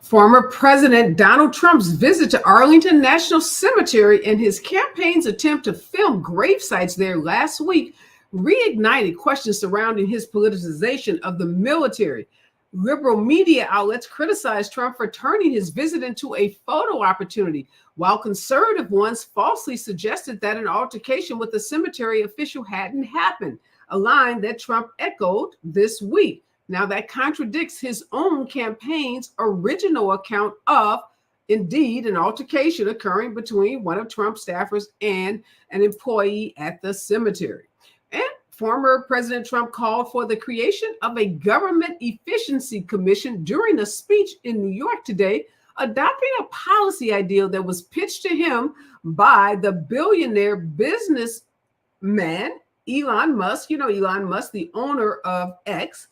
Former President Donald Trump's visit to Arlington National Cemetery and his campaign's attempt to film grave sites there last week reignited questions surrounding his politicization of the military. Liberal media outlets criticized Trump for turning his visit into a photo opportunity, while conservative ones falsely suggested that an altercation with the cemetery official hadn't happened, a line that Trump echoed this week. Now, that contradicts his own campaign's original account of, indeed, an altercation occurring between one of Trump's staffers and an employee at the cemetery. And former President Trump called for the creation of a government efficiency commission during a speech in New York today, adopting a policy ideal that was pitched to him by the billionaire businessman Elon Musk. You know, Elon Musk, the owner of X.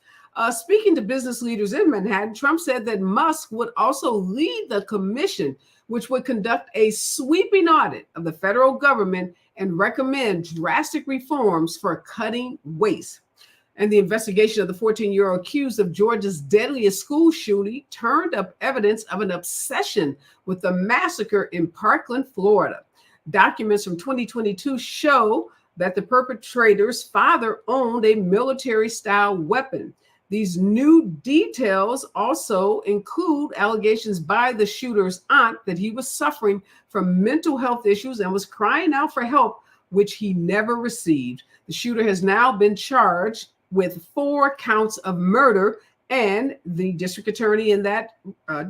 Speaking to business leaders in Manhattan, Trump said that Musk would also lead the commission, which would conduct a sweeping audit of the federal government and recommend drastic reforms for cutting waste. And the investigation of the 14-year-old accused of Georgia's deadliest school shooting turned up evidence of an obsession with the massacre in Parkland, Florida. Documents from 2022 show that the perpetrator's father owned a military-style weapon. These new details also include allegations by the shooter's aunt that he was suffering from mental health issues and was crying out for help, which he never received. The shooter has now been charged with 4 counts of murder, and the district attorney in that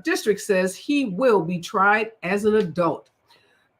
district says he will be tried as an adult.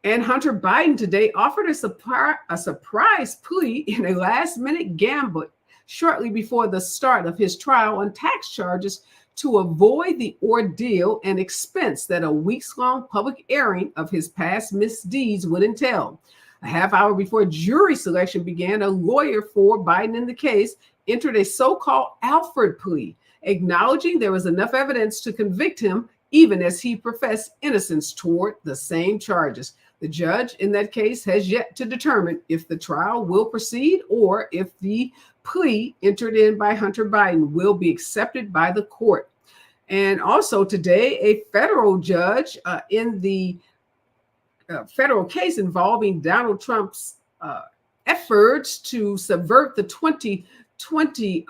And Hunter Biden today offered a surprise plea in a last-minute gambit shortly before the start of his trial on tax charges to avoid the ordeal and expense that a weeks-long public airing of his past misdeeds would entail. A half hour before jury selection began, a lawyer for Biden in the case entered a so-called Alford plea, acknowledging there was enough evidence to convict him, even as he professed innocence toward the same charges. The judge in that case has yet to determine if the trial will proceed or if the plea entered in by Hunter Biden will be accepted by the court. And also today, a federal judge in the federal case involving Donald Trump's efforts to subvert the 2020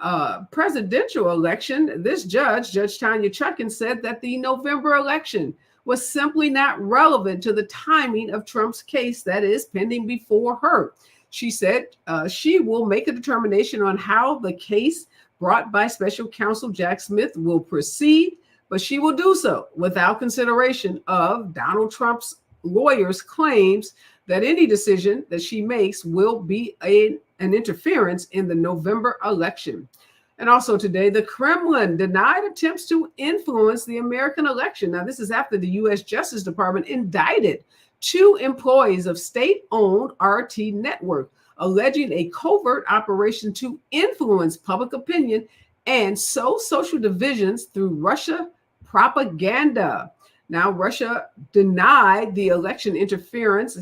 presidential election, this judge, Judge Tanya Chutkan, said that the November election was simply not relevant to the timing of Trump's case that is pending before her. She said she will make a determination on how the case brought by special counsel Jack Smith will proceed, but she will do so without consideration of Donald Trump's lawyers' claims that any decision that she makes will be an interference in the November election. And also today, the Kremlin denied attempts to influence the American election. Now, this is after the U.S. Justice Department indicted 2 employees of state-owned RT Network, alleging a covert operation to influence public opinion and sow social divisions through Russia propaganda. Now, Russia denied the election interference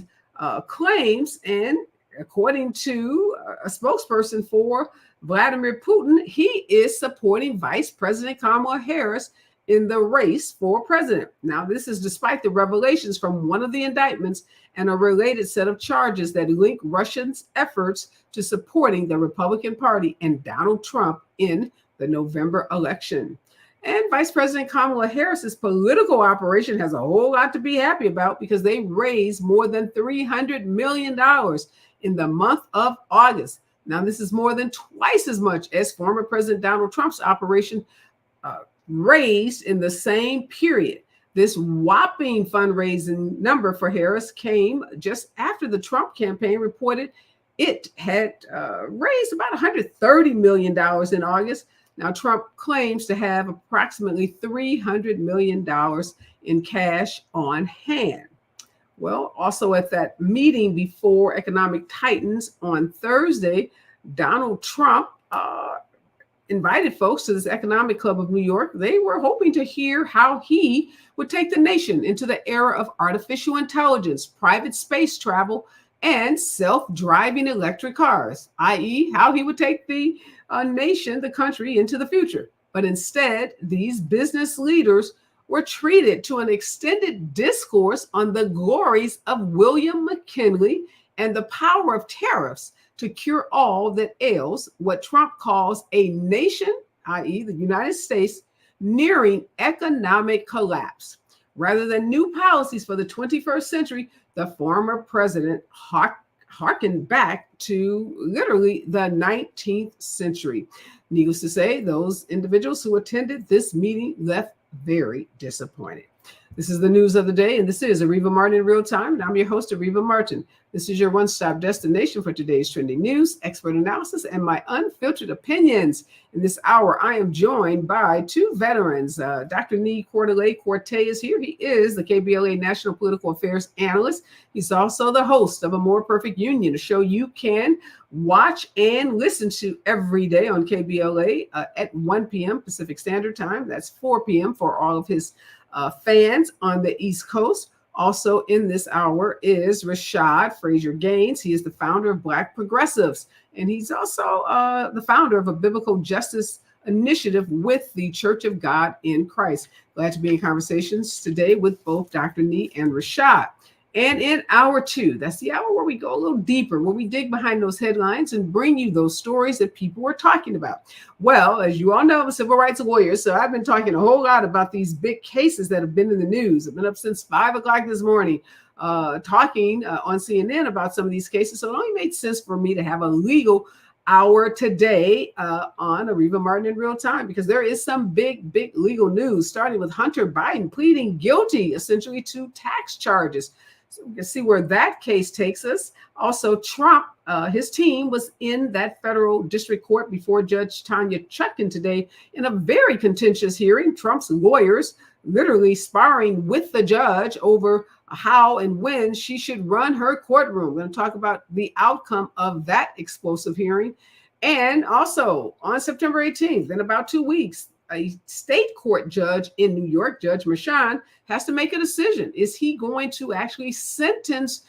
claims, and according to a spokesperson for Vladimir Putin, he is supporting Vice President Kamala Harris in the race for president. Now, this is despite the revelations from one of the indictments and a related set of charges that link Russians' efforts to supporting the Republican Party and Donald Trump in the November election. And Vice President Kamala Harris's political operation has a whole lot to be happy about because they raised more than $300 million in the month of August. Now, this is more than twice as much as former President Donald Trump's operation raised in the same period. This whopping fundraising number for Harris came just after the Trump campaign reported it had raised about $130 million in August. Now, Trump claims to have approximately $300 million in cash on hand. Well, also at that meeting before economic titans on Thursday, Donald Trump invited folks to this economic club of New York. They were hoping to hear how he would take the nation into the era of artificial intelligence, private space travel, and self-driving electric cars, i.e., how he would take the nation, the country, into the future. But instead, these business leaders were treated to an extended discourse on the glories of William McKinley and the power of tariffs to cure all that ails what Trump calls a nation, i.e., the United States, nearing economic collapse. Rather than new policies for the 21st century, the former president harkened back to literally the 19th century. Needless to say, those individuals who attended this meeting left very disappointed. This is the news of the day, and this is Areva Martin in real time, and I'm your host, Areva Martin. This is your one-stop destination for today's trending news, expert analysis, and my unfiltered opinions. In this hour, I am joined by two veterans. Dr. Nee Corte is here. He is the KBLA National Political Affairs Analyst. He's also the host of A More Perfect Union, a show you can watch and listen to every day on KBLA at 1 p.m. Pacific Standard Time. That's 4 p.m. for all of his fans on the East Coast. Also in this hour is Rashad Frazier Gaines. He is the founder of Black Progressives, and he's also the founder of a biblical justice initiative with the Church of God in Christ. Glad to be in conversations today with both Dr. Nee and Rashad. And in hour two, that's the hour where we go a little deeper, where we dig behind those headlines and bring you those stories that people are talking about. Well, as you all know, I'm a civil rights lawyer, so I've been talking a whole lot about these big cases that have been in the news. I've been up since 5 o'clock this morning talking on CNN about some of these cases. So it only made sense for me to have a legal hour today on Areva Martin in real time, because there is some big legal news, starting with Hunter Biden pleading guilty essentially to tax charges. So we can see where that case takes us. Also, Trump, his team was in that federal district court before Judge Tanya Chutkan today in a very contentious hearing. Trump's lawyers literally sparring with the judge over how and when she should run her courtroom. We're going to talk about the outcome of that explosive hearing. And also on September 18th, in about 2 weeks, a state court judge in New York, Judge Merchan, has to make a decision. Is he going to actually sentence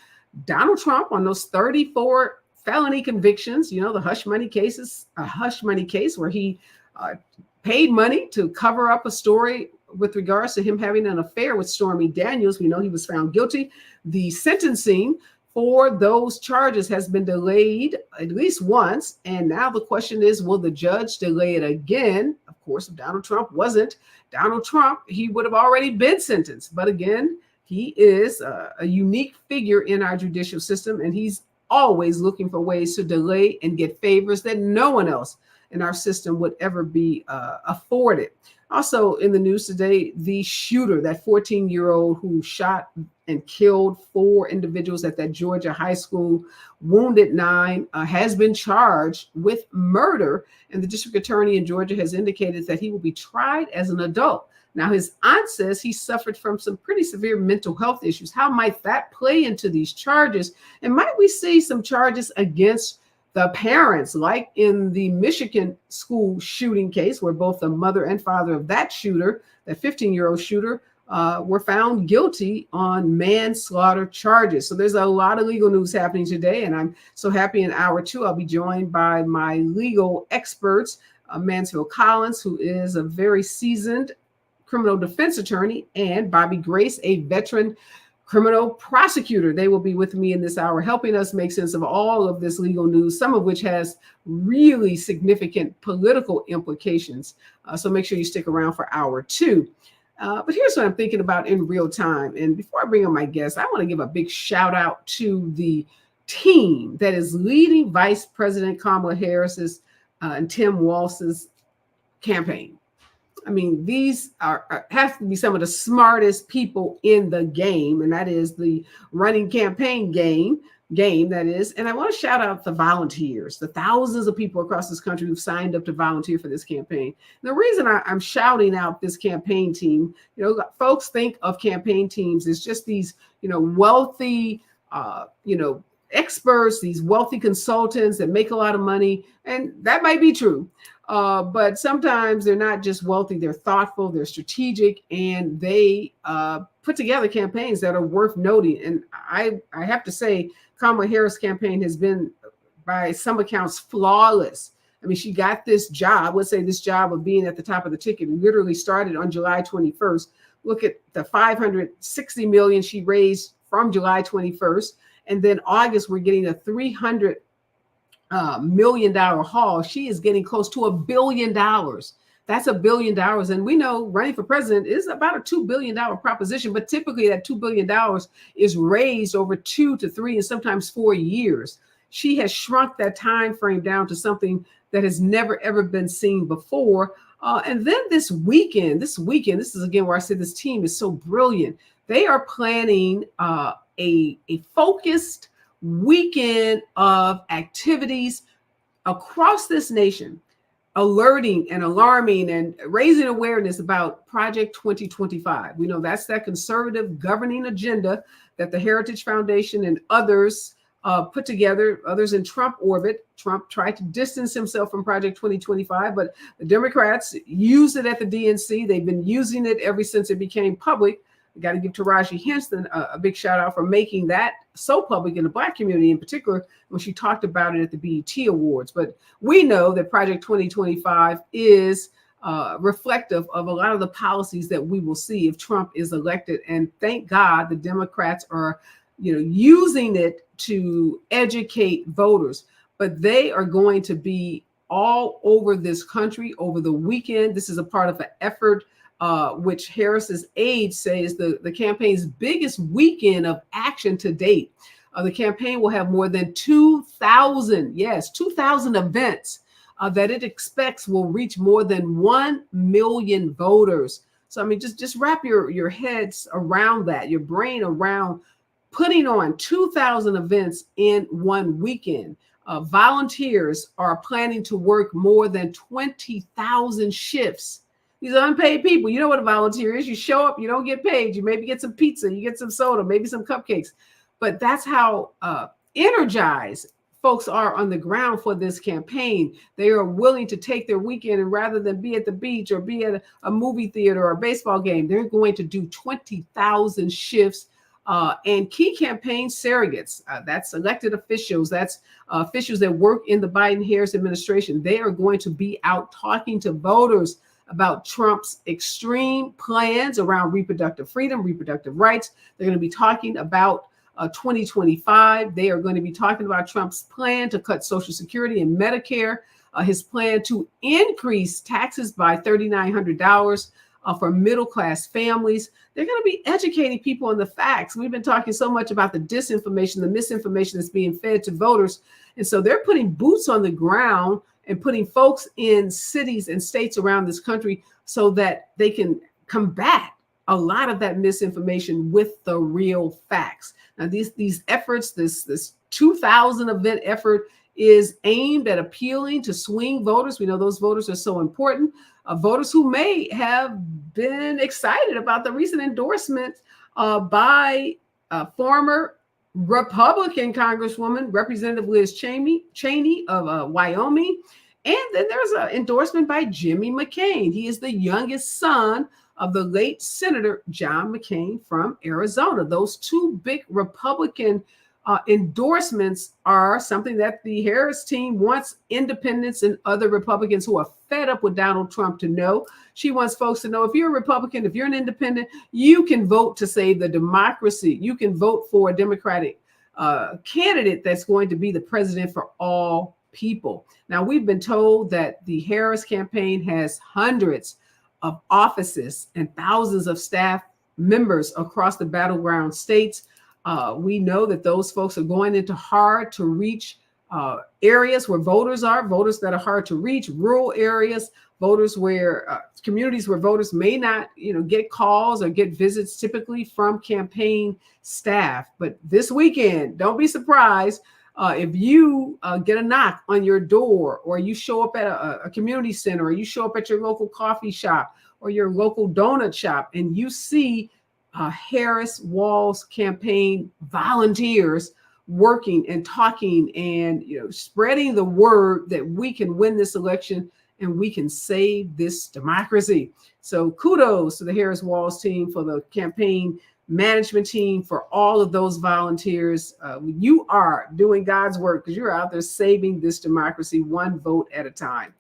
Donald Trump on those 34 felony convictions? You know, the hush money cases, a hush money case where he paid money to cover up a story with regards to him having an affair with Stormy Daniels. We know he was found guilty. The sentencing for those charges has been delayed at least once. And now the question is, will the judge delay it again? Of course, if Donald Trump wasn't Donald Trump, he would have already been sentenced. But again, he is a unique figure in our judicial system, and he's always looking for ways to delay and get favors that no one else in our system would ever be afforded. Also in the news today, the shooter, that 14-year-old who shot and killed 4 individuals at that Georgia high school, wounded 9, has been charged with murder. And the district attorney in Georgia has indicated that he will be tried as an adult. Now, his aunt says he suffered from some pretty severe mental health issues. How might that play into these charges? And might we see some charges against the parents, like in the Michigan school shooting case, where both the mother and father of that shooter, that 15-year-old shooter, were found guilty on manslaughter charges? So there's a lot of legal news happening today, and I'm so happy in hour two I'll be joined by my legal experts, Mansfield Collins, who is a very seasoned criminal defense attorney, and Bobby Grace, a veteran criminal prosecutor. They will be with me in this hour, helping us make sense of all of this legal news, some of which has really significant political implications. So make sure you stick around for hour two. But here's what I'm thinking about in real time. And before I bring on my guest, I want to give a big shout out to the team that is leading Vice President Kamala Harris's and Tim Walz's campaign. I mean, these have to be some of the smartest people in the game, and that is the running campaign game, that is. And I want to shout out the volunteers, the thousands of people across this country who've signed up to volunteer for this campaign. And the reason I'm shouting out this campaign team, you know, folks think of campaign teams as just these, you know, wealthy, experts, these wealthy consultants that make a lot of money. And that might be true. But sometimes they're not just wealthy, they're thoughtful, they're strategic, and they put together campaigns that are worth noting. And I have to say, Kamala Harris' campaign has been, by some accounts, flawless. I mean, she got this job, let's say this job of being at the top of the ticket, literally started on July 21st. Look at the 560 million she raised from July 21st. And then August, we're getting a $300 million haul. She is getting close to $1 billion. That's $1 billion. And we know running for president is about a $2 billion proposition, but typically that $2 billion is raised over 2 to 3 and sometimes 4 years. She has shrunk that time frame down to something that has never, ever been seen before. And then this weekend, this is again where I said this team is so brilliant. They are planning a focused weekend of activities across this nation, alerting and alarming and raising awareness about Project 2025. We know that's that conservative governing agenda that the Heritage Foundation and others put together, others in Trump orbit. Trump tried to distance himself from Project 2025, but the Democrats used it at the DNC. They've been using it ever since it became public. We got to give Taraji Henson a big shout out for making that so public in the Black community in particular when she talked about it at the BET Awards. But we know that Project 2025 is reflective of a lot of the policies that we will see if Trump is elected. And thank God the Democrats are, using it to educate voters. But they are going to be all over this country over the weekend. This is a part of an effort which Harris's aides say is the campaign's biggest weekend of action to date. The campaign will have more than 2,000 events that it expects will reach more than 1 million voters. So, I mean, just wrap your heads around that, your brain around putting on 2,000 events in one weekend. Volunteers are planning to work more than 20,000 shifts. These are unpaid people. You know what a volunteer is. You show up, you don't get paid. You maybe get some pizza, you get some soda, maybe some cupcakes. But that's how energized folks are on the ground for this campaign. They are willing to take their weekend and rather than be at the beach or be at a movie theater or a baseball game, they're going to do 20,000 shifts. And key campaign surrogates, that's elected officials, that's officials that work in the Biden-Harris administration. They are going to be out talking to voters about Trump's extreme plans around reproductive freedom, reproductive rights. They're going to be talking about 2025. They are going to be talking about Trump's plan to cut Social Security and Medicare, his plan to increase taxes by $3,900 for middle-class families. They're going to be educating people on the facts. We've been talking so much about the disinformation, the misinformation that's being fed to voters. And so they're putting boots on the ground and putting folks in cities and states around this country so that they can combat a lot of that misinformation with the real facts. Now, these efforts, this 2,000 event effort is aimed at appealing to swing voters. We know those voters are so important. Voters who may have been excited about the recent endorsement by former Republican Congresswoman, Representative Liz Cheney of Wyoming. And then there's an endorsement by Jimmy McCain. He is the youngest son of the late Senator John McCain from Arizona. Those two big Republican endorsements are something that the Harris team wants independents and other Republicans who are fed up with Donald Trump to know. She wants folks to know if you're a Republican, if you're an independent, you can vote to save the democracy. You can vote for a Democratic candidate that's going to be the president for all people. Now, we've been told that the Harris campaign has hundreds of offices and thousands of staff members across the battleground states. We know that those folks are going into hard to reach areas where voters are, voters that are hard to reach, rural areas, voters where communities where voters may not, get calls or get visits typically from campaign staff. But this weekend, don't be surprised if you get a knock on your door, or you show up at a community center, or you show up at your local coffee shop or your local donut shop, and you see Harris Walz campaign volunteers working and talking and spreading the word that we can win this election and we can save this democracy. So kudos to the Harris Walz team, for the campaign management team, for all of those volunteers. You are doing God's work because you're out there saving this democracy one vote at a time.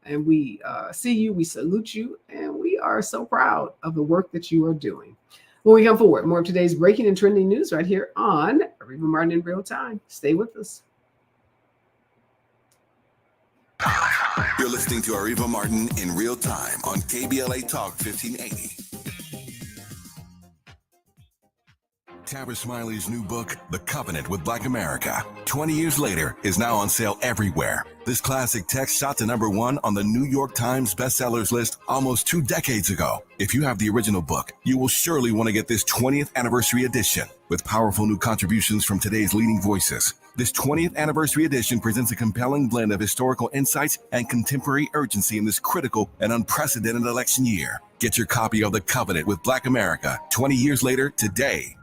And we see you, we salute you, and we are so proud of the work that you are doing. When we come forward, more of today's breaking and trending news right here on Areva Martin in Real Time. Stay with us. You're listening to Areva Martin in Real Time on KBLA Talk 1580. Tabitha Smiley's new book, The Covenant with Black America, 20 years later, is now on sale everywhere. This classic text shot to #1 on the New York Times bestsellers list almost 2 decades ago. If you have the original book, you will surely want to get this 20th anniversary edition with powerful new contributions from today's leading voices. This 20th anniversary edition presents a compelling blend of historical insights and contemporary urgency in this critical and unprecedented election year. Get your copy of The Covenant with Black America 20 years later today.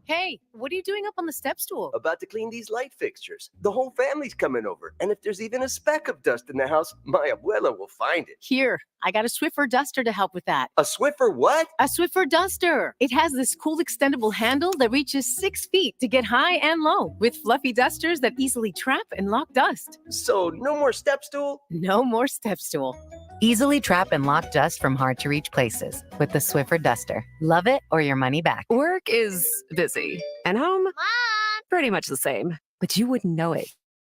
Hey, what are you doing up on the step stool? About to clean these light fixtures. The whole family's coming over. And if there's even a speck of dust in the house, my abuela will find it. Here, I got a Swiffer duster to help with that. A Swiffer what? A Swiffer duster. It has this cool extendable handle that reaches 6 feet to get high and low, with fluffy dusters that easily trap and lock dust. So no more step stool? No more step stool. Easily trap and lock dust from hard-to-reach places with the Swiffer duster. Love it or your money back. Work is busy, and home, Mom! pretty much the same. But you wouldn't know it.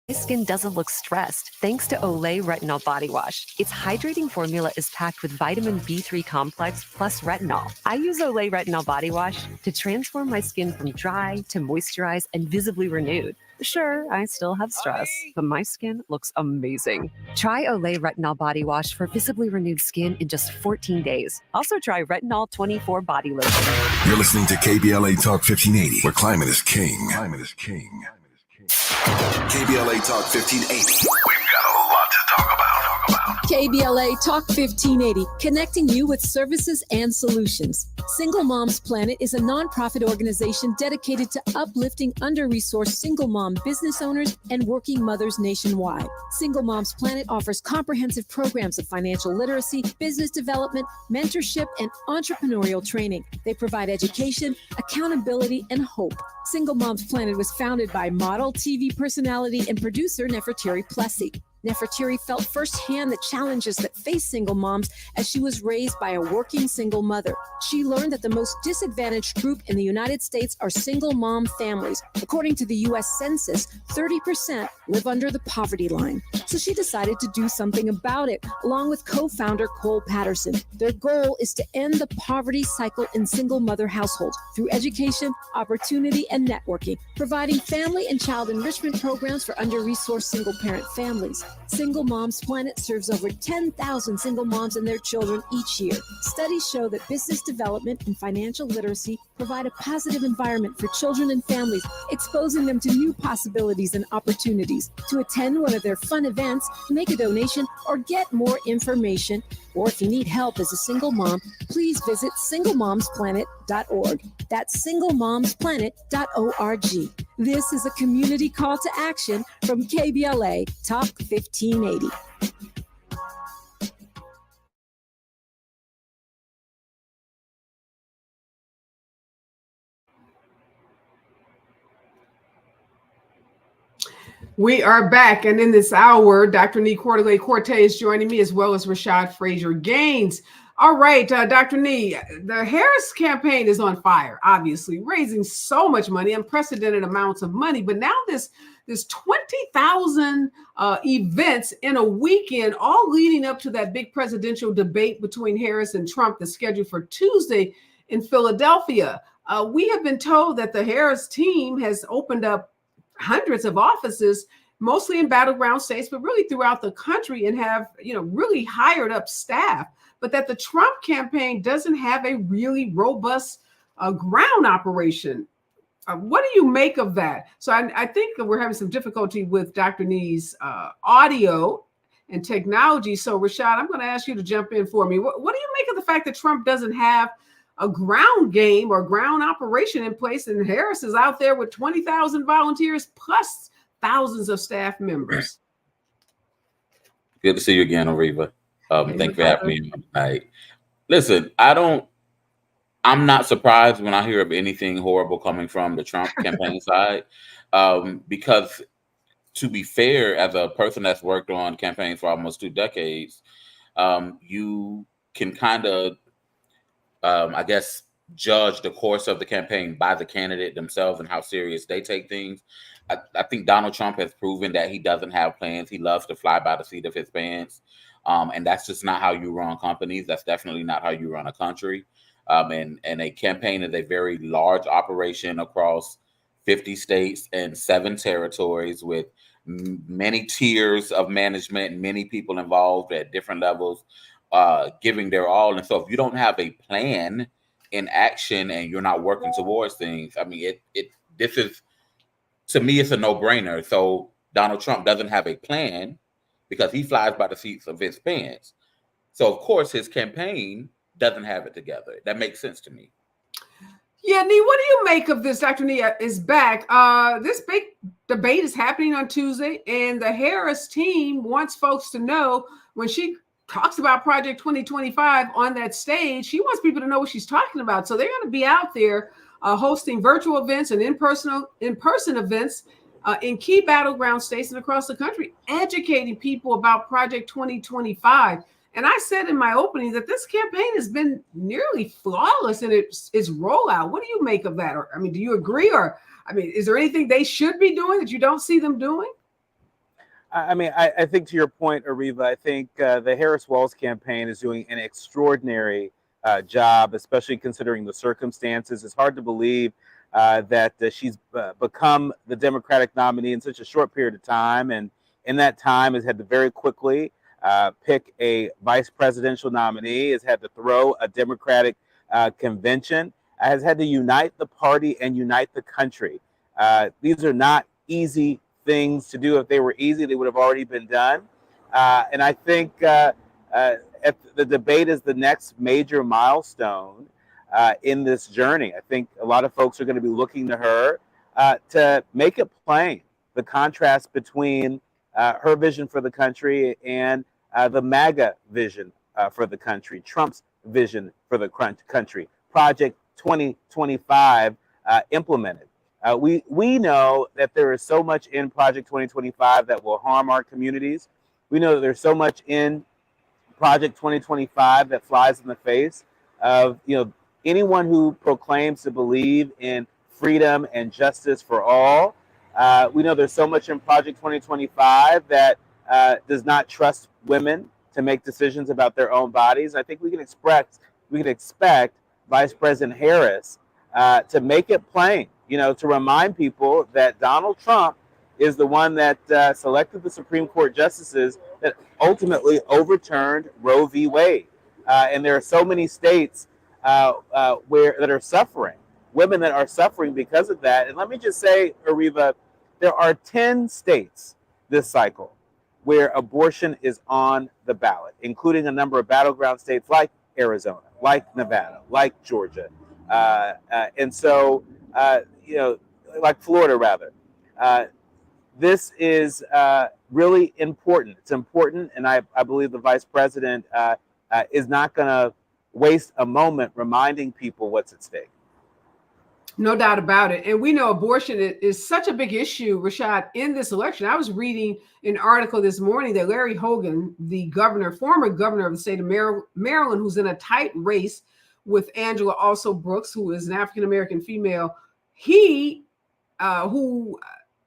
My skin doesn't look stressed thanks to Olay Retinol Body Wash. Its hydrating formula is packed with vitamin B3 complex plus retinol. I use Olay Retinol Body Wash to transform my skin from dry to moisturized and visibly renewed. Sure, I still have stress, but my skin looks amazing. Try Olay Retinol Body Wash for visibly renewed skin in just 14 days. Also try Retinol 24 Body Lotion. You're listening to KBLA Talk 1580, where climate is king. Climate is king. KBLA Talk 1580. We've got a lot to talk about. KBLA Talk 1580, connecting you with services and solutions. Single Moms Planet is a nonprofit organization dedicated to uplifting under-resourced single mom business owners and working mothers nationwide. Single Moms Planet offers comprehensive programs of financial literacy, business development, mentorship, and entrepreneurial training. They provide education, accountability, and hope. Single Moms Planet was founded by model, TV personality, and producer Nefertiri Plessy. Nefertiri felt firsthand the challenges that face single moms as she was raised by a working single mother. She learned that the most disadvantaged group in the United States are single mom families. According to the U.S. Census, 30% live under the poverty line. So she decided to do something about it, along with co-founder Cole Patterson. Their goal is to end the poverty cycle in single mother households through education, opportunity, and networking, providing family and child enrichment programs for under-resourced single-parent families. Single Moms Planet serves over 10,000 single moms and their children each year. Studies show that business development and financial literacy provide a positive environment for children and families, exposing them to new possibilities and opportunities. To attend one of their fun events, make a donation, or get more information, or if you need help as a single mom, please visit singlemomsplanet.org. That's singlemomsplanet.org. This is a community call to action from KBLA Talk 1580. We are back, and in this hour, Dr. Nee Cordelay-Corte is joining me, as well as Rashad Frazier Gaines. All right, Dr. Nee, the Harris campaign is on fire, obviously, raising so much money, unprecedented amounts of money. But now this 20,000 events in a weekend, all leading up to that big presidential debate between Harris and Trump that's scheduled for Tuesday in Philadelphia. We have been told that the Harris team has opened up hundreds of offices, mostly in battleground states, but really throughout the country, and have, really hired up staff, but that the Trump campaign doesn't have a really robust ground operation. What do you make of that? So I think we're having some difficulty with Dr. Nee's audio and technology. So Rashad, I'm going to ask you to jump in for me. What do you make of the fact that Trump doesn't have a ground game or ground operation in place, and Harris is out there with 20,000 volunteers plus thousands of staff members? Good to see you again, Areva. Thank you for having me tonight. Listen, I'm not surprised when I hear of anything horrible coming from the Trump campaign side, because to be fair, as a person that's worked on campaigns for almost 2 decades, you can kind of, I guess, judge the course of the campaign by the candidate themselves and how serious they take things. I think Donald Trump has proven that he doesn't have plans. He loves to fly by the seat of his pants. And that's just not how you run companies. That's definitely not how you run a country. And a campaign is a very large operation across 50 states and 7 territories with many tiers of management, many people involved at different levels, giving their all. And so if you don't have a plan in action and you're not working towards things, I mean, this is, to me, it's a no-brainer. So Donald Trump doesn't have a plan because he flies by the seats of his pants. So, of course, his campaign doesn't have it together. That makes sense to me. Yeah, Nee, what do you make of this? Dr. Nee is back. This big debate is happening on Tuesday, and the Harris team wants folks to know when she talks about Project 2025 on that stage, she wants people to know what she's talking about. So they're going to be out there hosting virtual events and in-person events in key battleground states and across the country, educating people about Project 2025. And I said in my opening that this campaign has been nearly flawless in its rollout. What do you make of that? Or, I mean, do you agree? Or, I mean, is there anything they should be doing that you don't see them doing? I mean, I think to your point, Areva, I think the Harris-Walz campaign is doing an extraordinary job, especially considering the circumstances. It's hard to believe that she's become the Democratic nominee in such a short period of time. And in that time has had to very quickly pick a vice presidential nominee, has had to throw a Democratic convention, has had to unite the party and unite the country. These are not easy things to do. If they were easy, they would have already been done. And I think the debate is the next major milestone in this journey. I think a lot of folks are going to be looking to her to make it plain, the contrast between her vision for the country and the MAGA vision for the country, Trump's vision for the country, Project 2025 implemented. We know that there is so much in Project 2025 that will harm our communities. We know that there's so much in Project 2025 that flies in the face of, anyone who proclaims to believe in freedom and justice for all. We know there's so much in Project 2025 that does not trust women to make decisions about their own bodies. I think we can expect Vice President Harris to make it plain, to remind people that Donald Trump is the one that selected the Supreme Court justices that ultimately overturned Roe v. Wade. And there are so many states that are suffering, women that are suffering because of that. And let me just say, Areva, there are 10 states this cycle where abortion is on the ballot, including a number of battleground states like Arizona, like Nevada, like Georgia. And so, like Florida, rather. This is really important. It's important, and I believe the vice president is not going to waste a moment reminding people what's at stake. No doubt about it. And we know abortion is such a big issue, Rashad, in this election. I was reading an article this morning that Larry Hogan, the former governor of the state of Maryland, who's in a tight race with Angela also Brooks, who is an African-American female, when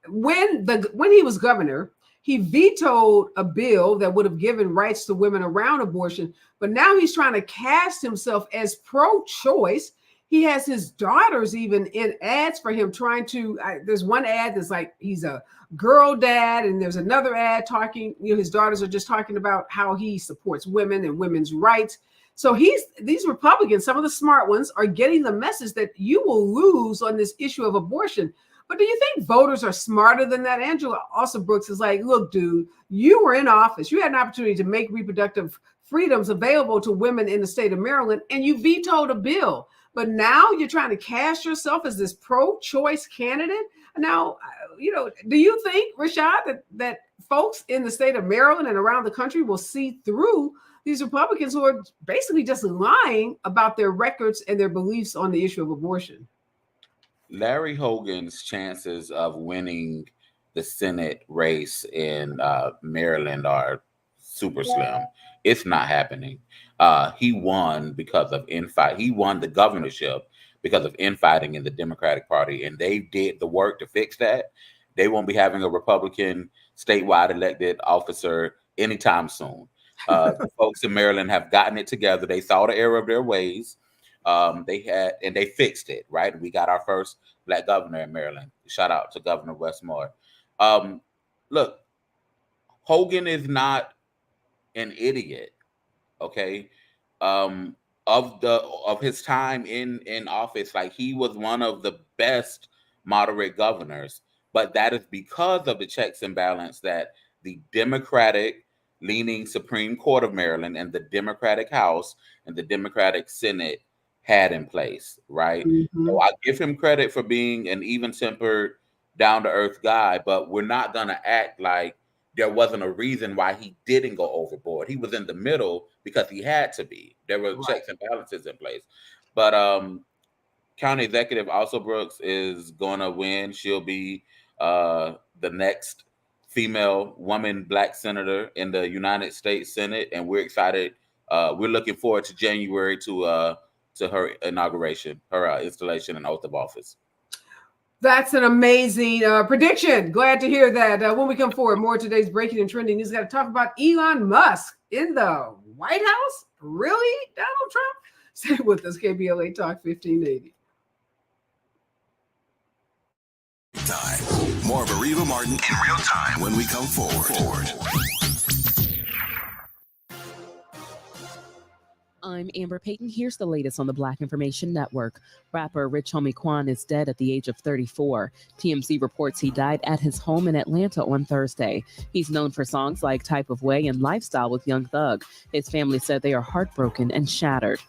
he was governor, he vetoed a bill that would have given rights to women around abortion. But now he's trying to cast himself as pro-choice. He has his daughters even in ads for him trying to, there's one ad that's like, he's a girl dad. And there's another ad talking, his daughters are just talking about how he supports women and women's rights. So these Republicans, some of the smart ones, are getting the message that you will lose on this issue of abortion. But do you think voters are smarter than that? Angela also Brooks is like, look, dude, you were in office. You had an opportunity to make reproductive freedoms available to women in the state of Maryland, and you vetoed a bill. But now you're trying to cast yourself as this pro-choice candidate. Now, do you think, Rashad, that folks in the state of Maryland and around the country will see through these Republicans who are basically just lying about their records and their beliefs on the issue of abortion? Larry Hogan's chances of winning the Senate race in Maryland are super slim. It's not happening. He won because of infight. He won the governorship because of infighting in the Democratic Party, and they did the work to fix that. They won't be having a Republican statewide elected officer anytime soon. The folks in Maryland have gotten it together. They saw the error of their ways. They fixed it, right? We got our first Black governor in Maryland. Shout out to Governor Westmore. Look, Hogan is not an idiot, okay? Of his time in office, like, he was one of the best moderate governors, but that is because of the checks and balance that the Democratic leaning Supreme Court of Maryland and the Democratic House and the Democratic Senate had in place, right? Mm-hmm. So I give him credit for being an even-tempered, down-to-earth guy, but we're not going to act like there wasn't a reason why he didn't go overboard. He was in the middle because he had to be. There were checks and balances in place. But County Executive also Brooks is going to win. She'll be the next female woman Black senator in the United States Senate, and we're excited. We're looking forward to January to her inauguration, her installation and oath of office. That's an amazing prediction. Glad to hear that. When we come forward, more of today's breaking and trending news. Got to talk about Elon Musk in the White House. Really, Donald Trump? Stay with us, KBLA Talk 1580. Time. More of Areva Martin in real time when we come forward. I'm Amber Payton. Here's the latest on the Black Information Network. Rapper Rich Homie Quan is dead at the age of 34. TMZ reports he died at his home in Atlanta on Thursday. He's known for songs like Type of Way and Lifestyle with Young Thug. His family said they are heartbroken and shattered.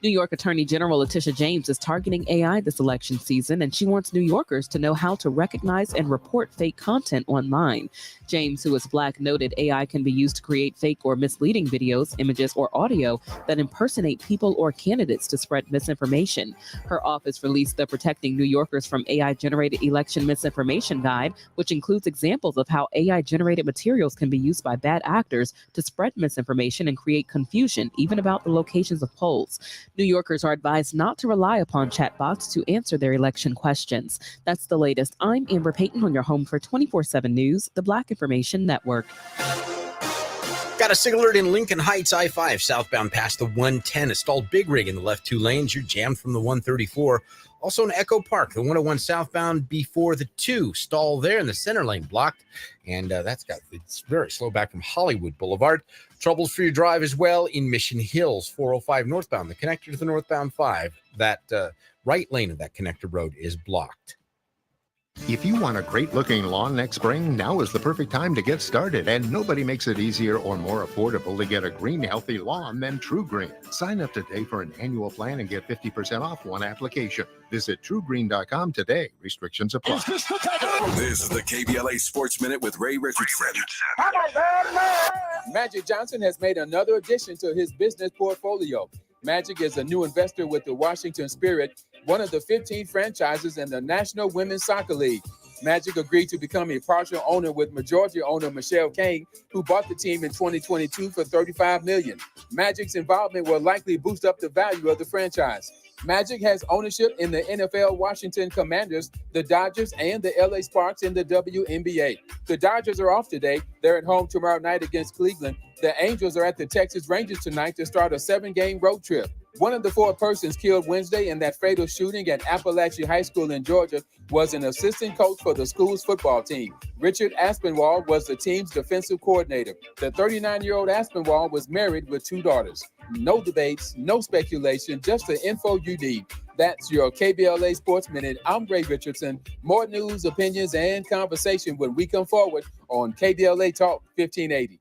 New York Attorney General Letitia James is targeting AI this election season, and she wants New Yorkers to know how to recognize and report fake content online. James, who is Black, noted AI can be used to create fake or misleading videos, images, or audio that impersonate people or candidates to spread misinformation. Her office released the Protecting New Yorkers from AI-Generated Election Misinformation Guide, which includes examples of how AI-generated materials can be used by bad actors to spread misinformation and create confusion, even about the locations of polls. New Yorkers are advised not to rely upon chatbots to answer their election questions. That's the latest. I'm Amber Payton on your home for 24/7 News, the Black Information Network. Got a signal alert in Lincoln Heights, I-5, southbound past the 110. A stalled big rig in the left 2 lanes. You're jammed from the 134. Also in Echo Park, the 101 southbound before the 2. Stall there in the center lane blocked. And it's very slow back from Hollywood Boulevard. Troubles for your drive as well in Mission Hills, 405 northbound. The connector to the northbound 5, that right lane of that connector road is blocked. If you want a great-looking lawn next spring, now is the perfect time to get started, and nobody makes it easier or more affordable to get a green, healthy lawn than True Green. Sign up today for an annual plan and get 50% off one application. Visit TrueGreen.com today. Restrictions apply. This is the KBLA Sports Minute with Ray Richardson. Magic Johnson has made another addition to his business portfolio. Magic is a new investor with the Washington Spirit, one of the 15 franchises in the National Women's Soccer League. Magic agreed to become a partial owner with majority owner Michelle Kane, who bought the team in 2022 for $35 million. Magic's involvement will likely boost up the value of the franchise. Magic has ownership in the NFL Washington Commanders, the Dodgers, and the LA Sparks in the WNBA. The Dodgers are off today. They're at home tomorrow night against Cleveland. The Angels are at the Texas Rangers tonight to start a 7-game road trip. One of the 4 persons killed Wednesday in that fatal shooting at Appalachian High School in Georgia was an assistant coach for the school's football team. Richard Aspinwall was the team's defensive coordinator. The 39-year-old Aspinwall was married with 2 daughters. No debates, no speculation, just the info you need. That's your KBLA Sports Minute. I'm Ray Richardson. More news, opinions, and conversation when we come forward on KBLA Talk 1580.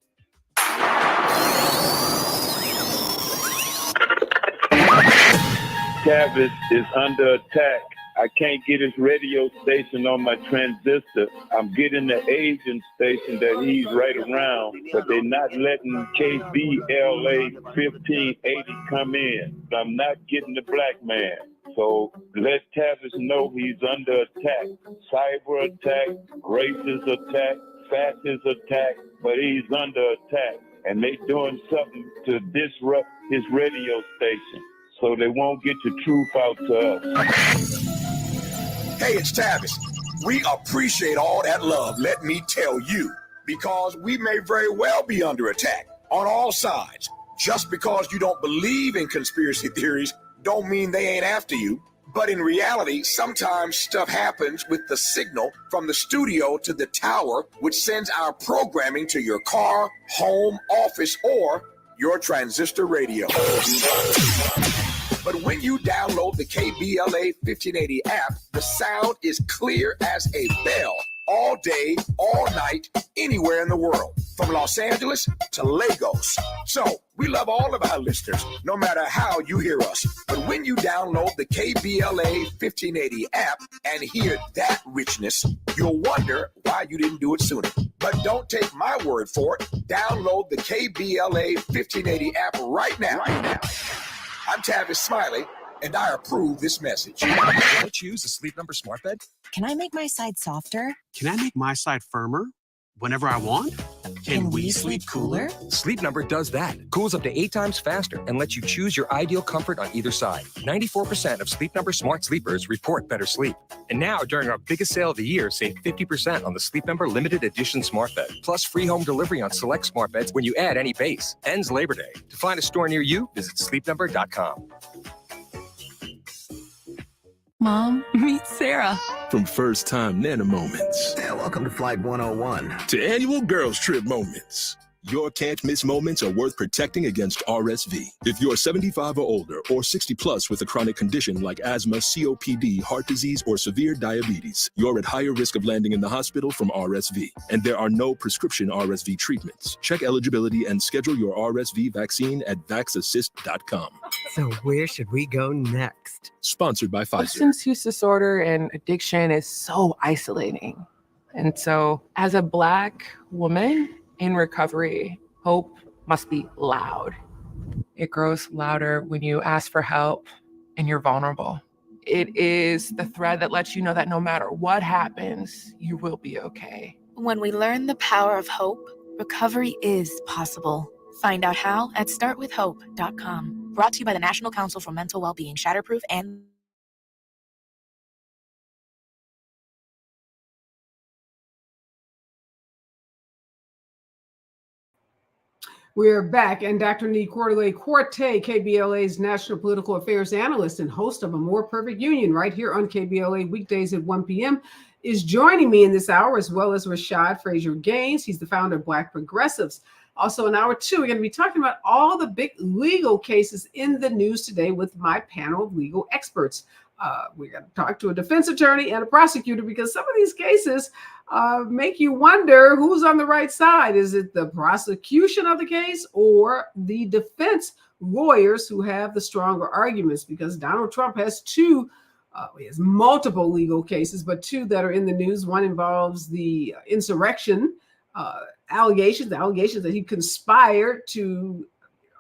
Tavis is under attack. I can't get his radio station on my transistor. I'm getting the Asian station that he's right around, but they're not letting KBLA 1580 come in. I'm not getting the black man. So let Tavis know he's under attack. Cyber attack, racist attack, fascist attack, but he's under attack. And they doing something to disrupt his radio station so they won't get the truth out to us. Hey, it's Tavis. We appreciate all that love, let me tell you, because we may very well be under attack on all sides. Just because you don't believe in conspiracy theories don't mean they ain't after you. But in reality, sometimes stuff happens with the signal from the studio to the tower, which sends our programming to your car, home, office, or your transistor radio. But when you download the KBLA 1580 app, the sound is clear as a bell all day, all night, anywhere in the world, from Los Angeles to Lagos. So we love all of our listeners, no matter how you hear us. But when you download the KBLA 1580 app and hear that richness, you'll wonder why you didn't do it sooner. But don't take my word for it. Download the KBLA 1580 app right now. I'm Tavis Smiley, and I approve this message. Can I choose a Sleep Number smart bed? Can I make my side softer? Can I make my side firmer whenever I want? Can we sleep cooler? Sleep Number does that. Cools up to 8 times faster and lets you choose your ideal comfort on either side. 94% of Sleep Number smart sleepers report better sleep. And now, during our biggest sale of the year, save 50% on the Sleep Number limited edition smart bed. Plus free home delivery on select smart beds when you add any base. Ends Labor Day. To find a store near you, visit sleepnumber.com. Mom, meet Sarah. From first time Nana moments. Yeah, welcome to Flight 101. To annual girls trip moments. Your can't miss moments are worth protecting against RSV. If you're 75 or older or 60 plus with a chronic condition like asthma, COPD, heart disease, or severe diabetes, you're at higher risk of landing in the hospital from RSV. And there are no prescription RSV treatments. Check eligibility and schedule your RSV vaccine at vaxassist.com. So where should we go next? Sponsored by Pfizer. Substance use disorder and addiction is so isolating. And so as a Black woman in recovery, hope must be loud. It grows louder when you ask for help and you're vulnerable. It is the thread that lets you know that no matter what happens, you will be okay. When we learn the power of hope, recovery is possible. Find out how at startwithhope.com. Brought to you by the National Council for Mental Wellbeing, Shatterproof, and We're back, and Dr. Nee Quarterly-Quartet, KBLA's National Political Affairs Analyst and host of A More Perfect Union right here on KBLA weekdays at 1 p.m., is joining me in this hour, as well as Rashad Frazier Gaines. He's the founder of Black Progressives. Also in hour 2, we're going to be talking about all the big legal cases in the news today with my panel of legal experts. We're going to talk to a defense attorney and a prosecutor because some of these cases make you wonder who's on the right side. Is it the prosecution of the case or the defense lawyers who have the stronger arguments? Because Donald Trump has he has multiple legal cases, but 2 that are in the news. One involves the insurrection allegations that he conspired to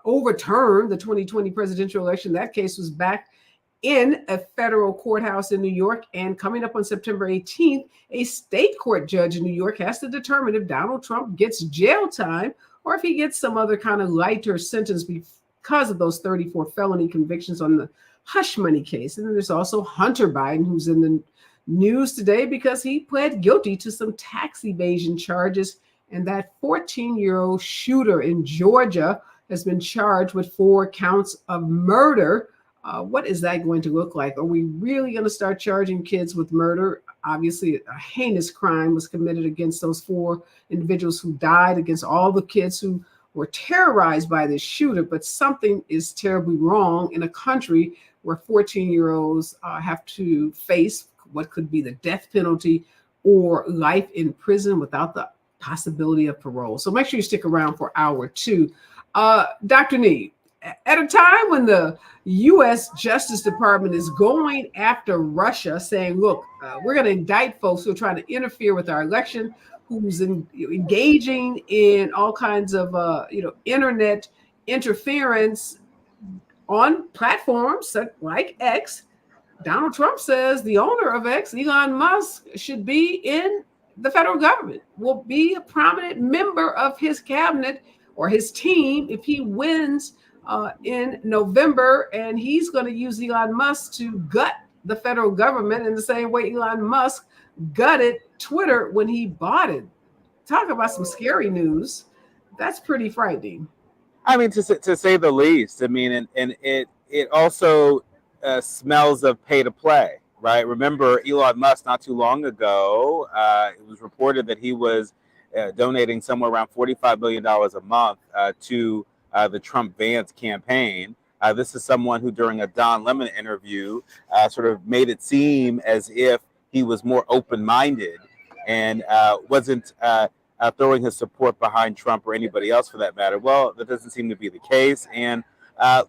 overturn the 2020 presidential election. That case was back in a federal courthouse in New York, and coming up on September 18th, a state court judge in New York has to determine if Donald Trump gets jail time or if he gets some other kind of lighter sentence because of those 34 felony convictions on the hush money case. And then there's also Hunter Biden, who's in the news today because he pled guilty to some tax evasion charges, and that 14-year-old shooter in Georgia has been charged with 4 counts of murder. What is that going to look like? Are we really going to start charging kids with murder? Obviously, a heinous crime was committed against those 4 individuals who died, against all the kids who were terrorized by this shooter. But something is terribly wrong in a country where 14-year-olds have to face what could be the death penalty or life in prison without the possibility of parole. So make sure you stick around for hour 2. Dr. Nee, at a time when the U.S. Justice Department is going after Russia, saying, look, we're going to indict folks who are trying to interfere with our election, who's engaging in all kinds of, internet interference on platforms like X, Donald Trump says the owner of X, Elon Musk, should be in the federal government, will be a prominent member of his cabinet or his team if he wins in November. And he's going to use Elon Musk to gut the federal government in the same way Elon Musk gutted Twitter when he bought it. Talk about some scary news. That's pretty frightening. I mean, to say the least. I mean, and it also smells of pay to play, right? Remember, Elon Musk not too long ago, it was reported that he was donating somewhere around $45 million a month to the Trump-Vance campaign. This is someone who, during a Don Lemon interview, sort of made it seem as if he was more open-minded and wasn't throwing his support behind Trump or anybody else for that matter. Well, that doesn't seem to be the case. And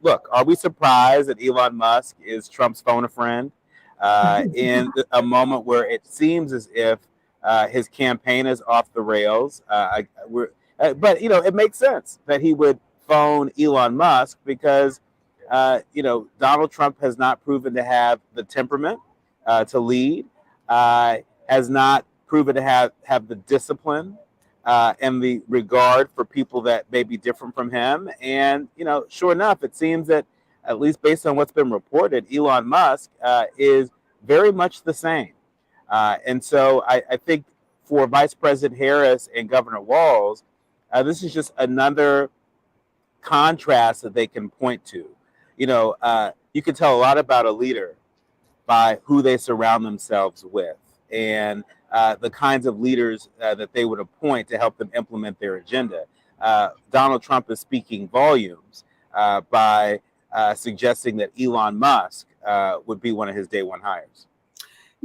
look, are we surprised that Elon Musk is Trump's phone a friend in a moment where it seems as if his campaign is off the rails? But, you know, it makes sense that he would phone Elon Musk because, you know, Donald Trump has not proven to have the temperament to lead, has not proven to have the discipline and the regard for people that may be different from him. And, you know, sure enough, it seems that, at least based on what's been reported, Elon Musk is very much the same. And so I think for Vice President Harris and Governor Walz, this is just another contrast that they can point to. You know, you can tell a lot about a leader by who they surround themselves with and the kinds of leaders that they would appoint to help them implement their agenda. Donald Trump is speaking volumes by suggesting that Elon Musk would be one of his day one hires.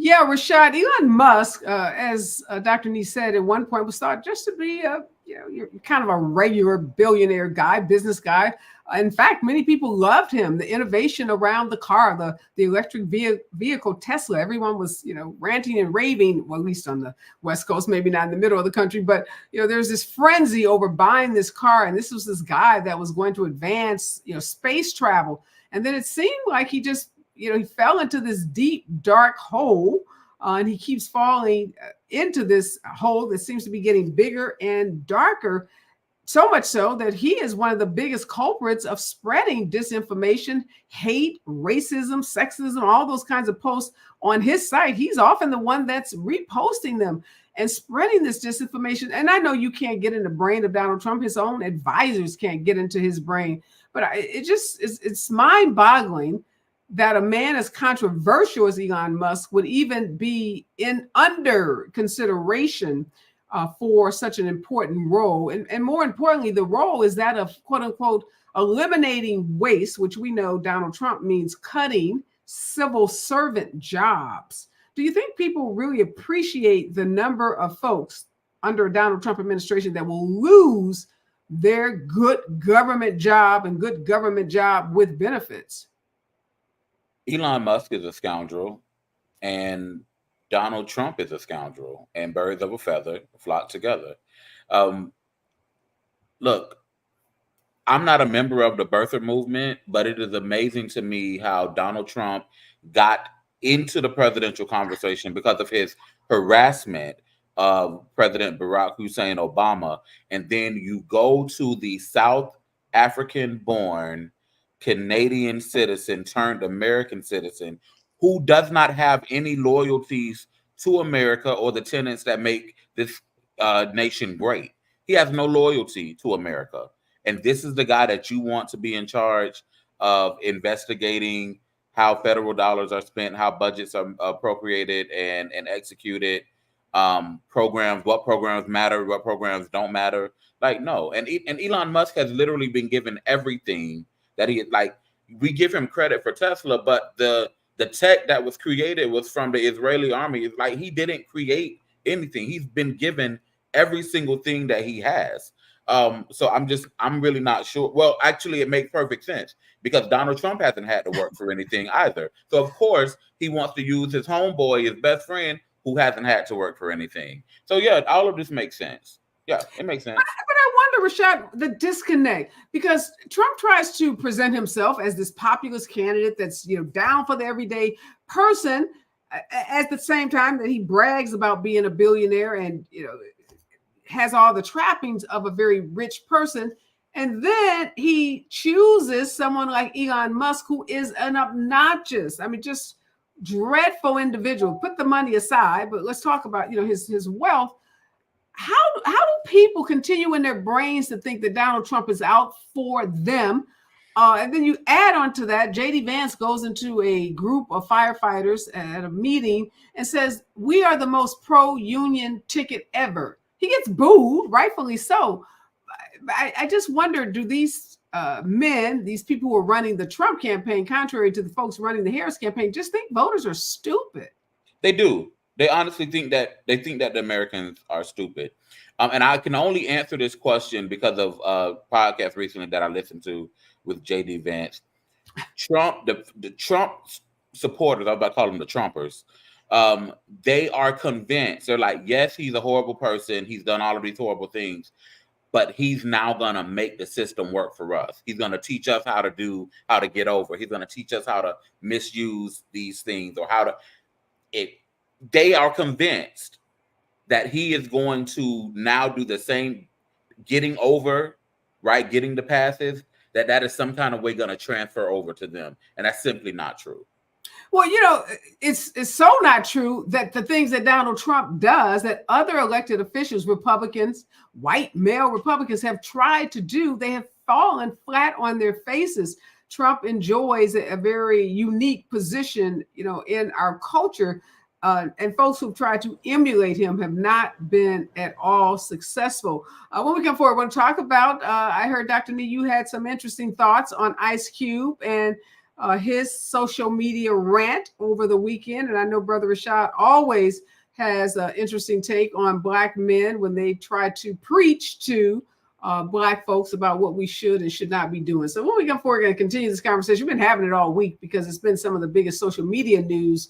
Yeah, Rashad, Elon Musk, as Dr. Nee said at one point, was thought just to be you're kind of a regular billionaire guy, business guy. In fact, many people loved him. The innovation around the car, the electric vehicle Tesla, everyone was, you know, ranting and raving, well, at least on the West Coast, maybe not in the middle of the country, but, you know, there's this frenzy over buying this car. And this was this guy that was going to advance, you know, space travel. And then it seemed like he just, you know, he fell into this deep, dark hole, and he keeps falling into this hole that seems to be getting bigger and darker, so much so that he is one of the biggest culprits of spreading disinformation, hate, racism, sexism, all those kinds of posts on his site. He's often the one that's reposting them and spreading this disinformation. And I know you can't get in the brain of Donald Trump. His own advisors can't get into his brain. But it's mind-boggling that a man as controversial as Elon Musk would even be under consideration for such an important role. And more importantly, the role is that of, quote unquote, eliminating waste, which we know Donald Trump means cutting civil servant jobs. Do you think people really appreciate the number of folks under a Donald Trump administration that will lose their good government job and good government job with benefits? Elon Musk is a scoundrel, and Donald Trump is a scoundrel, and birds of a feather flock together. Look, I'm not a member of the birther movement, but it is amazing to me how Donald Trump got into the presidential conversation because of his harassment of President Barack Hussein Obama. And then you go to the South African-born Canadian citizen turned American citizen who does not have any loyalties to America or the tenets that make this nation great. He has no loyalty to America. And this is the guy that you want to be in charge of investigating how federal dollars are spent, how budgets are appropriated and executed, programs, what programs matter, what programs don't matter. Like, no. And Elon Musk has literally been given everything that he, like, we give him credit for Tesla, but the tech that was created was from the Israeli army. It's like he didn't create anything. He's been given every single thing that he has. So I'm really not sure. Well, actually, it makes perfect sense because Donald Trump hasn't had to work for anything either. So of course he wants to use his homeboy, his best friend, who hasn't had to work for anything. So yeah, all of this makes sense. Yeah, it makes sense. But I wonder, Rashad, the disconnect, because Trump tries to present himself as this populist candidate that's, you know, down for the everyday person at the same time that he brags about being a billionaire and, has all the trappings of a very rich person. And then he chooses someone like Elon Musk, who is an obnoxious, just dreadful individual. Put the money aside, but let's talk about, his wealth. How do people continue in their brains to think that Donald Trump is out for them? And then you add on to that, J.D. Vance goes into a group of firefighters at a meeting and says, we are the most pro-union ticket ever. He gets booed, rightfully so. I just wonder, do these men, these people who are running the Trump campaign, contrary to the folks running the Harris campaign, just think voters are stupid? They do. They honestly think that the Americans are stupid. And I can only answer this question because of a podcast recently that I listened to with J.D. Vance. Trump, the Trump supporters, I was about to call them the Trumpers, they are convinced. They're like, yes, he's a horrible person. He's done all of these horrible things, but he's now going to make the system work for us. He's going to teach us how to get over. He's going to teach us how to misuse these things or they are convinced that he is going to now do the same, getting over, right? Getting the passes, that is some kind of way going to transfer over to them. And that's simply not true. Well, it's so not true that the things that Donald Trump does that other elected officials, Republicans, white male Republicans have tried to do, they have fallen flat on their faces. Trump enjoys a very unique position, in our culture. And folks who've tried to emulate him have not been at all successful. When we come forward, I want to talk about, I heard, Dr. Nee, you had some interesting thoughts on Ice Cube and his social media rant over the weekend. And I know Brother Rashad always has an interesting take on Black men when they try to preach to Black folks about what we should and should not be doing. So when we come forward, we're going to continue this conversation. We've been having it all week because it's been some of the biggest social media news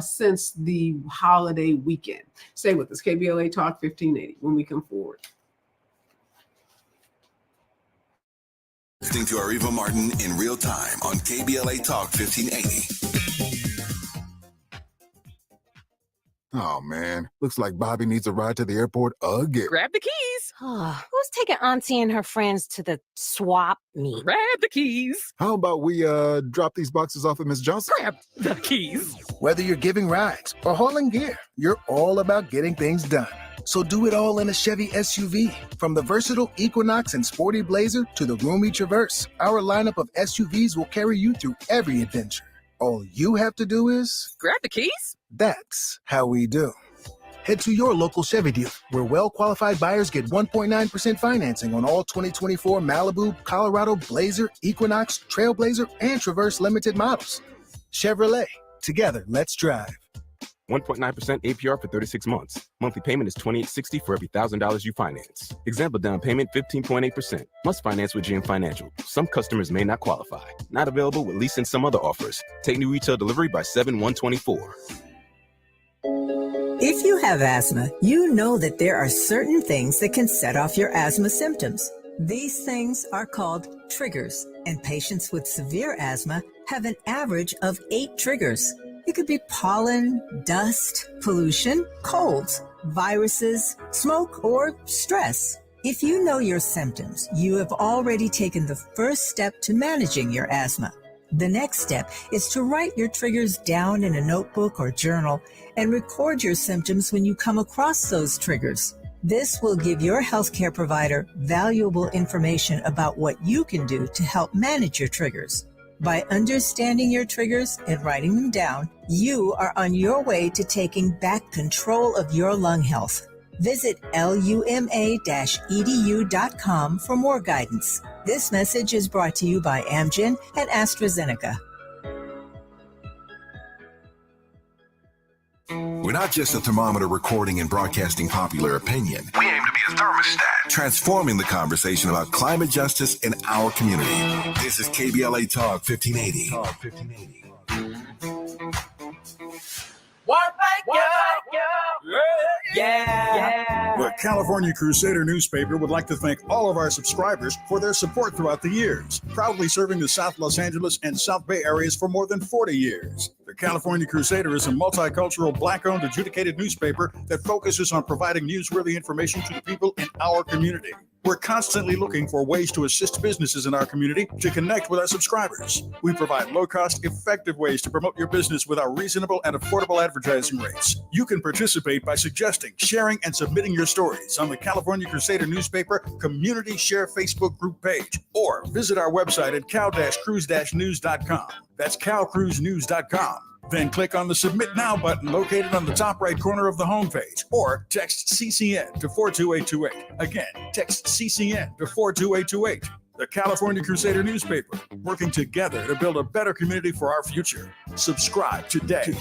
since the holiday weekend. Stay with us. KBLA Talk 1580 when we come forward. Listening to Areva Martin in real time on KBLA Talk 1580. Oh, man. Looks like Bobby needs a ride to the airport again. Grab the keys. Who's taking Auntie and her friends to the swap meet? Grab the keys. How about we drop these boxes off at Miss Johnson? Grab the keys. Whether you're giving rides or hauling gear, you're all about getting things done. So do it all in a Chevy SUV. From the versatile Equinox and Sporty Blazer to the roomy Traverse, our lineup of SUVs will carry you through every adventure. All you have to do is grab the keys. That's how we do. Head to your local Chevy dealer, where well-qualified buyers get 1.9% financing on all 2024 Malibu, Colorado, Blazer, Equinox, Trailblazer, and Traverse limited models. Chevrolet. Together, let's drive. 1.9% APR for 36 months. Monthly payment is $28.60 for every $1,000 you finance. Example down payment 15.8%. Must finance with GM Financial. Some customers may not qualify. Not available with lease and some other offers. Take new retail delivery by 7/1/24. If you have asthma, you know that there are certain things that can set off your asthma symptoms. These things are called triggers, and patients with severe asthma have an average of 8 triggers. It could be pollen, dust, pollution, colds, viruses, smoke, or stress. If you know your symptoms, you have already taken the first step to managing your asthma. The next step is to write your triggers down in a notebook or journal and record your symptoms when you come across those triggers. This will give your healthcare provider valuable information about what you can do to help manage your triggers. By understanding your triggers and writing them down, you are on your way to taking back control of your lung health. Visit luma-edu.com for more guidance. This message is brought to you by Amgen and AstraZeneca. We're not just a thermometer recording and broadcasting popular opinion. We aim to be a thermostat. Transforming the conversation about climate justice in our community. This is KBLA Talk 1580. The California Crusader newspaper would like to thank all of our subscribers for their support throughout the years, proudly serving the South Los Angeles and South Bay areas for more than 40 years. The California Crusader is a multicultural, Black-owned, adjudicated newspaper that focuses on providing newsworthy information to the people in our community. We're constantly looking for ways to assist businesses in our community to connect with our subscribers. We provide low-cost, effective ways to promote your business with our reasonable and affordable advertising rates. You can participate by suggesting, sharing, and submitting your stories on the California Crusader newspaper Community Share Facebook group page, or visit our website at cal-cruise-news.com. That's calcruisenews.com. Then click on the Submit Now button located on the top right corner of the homepage, or text CCN to 42828. Again, text CCN to 42828. The California Crusader newspaper, working together to build a better community for our future. Subscribe today.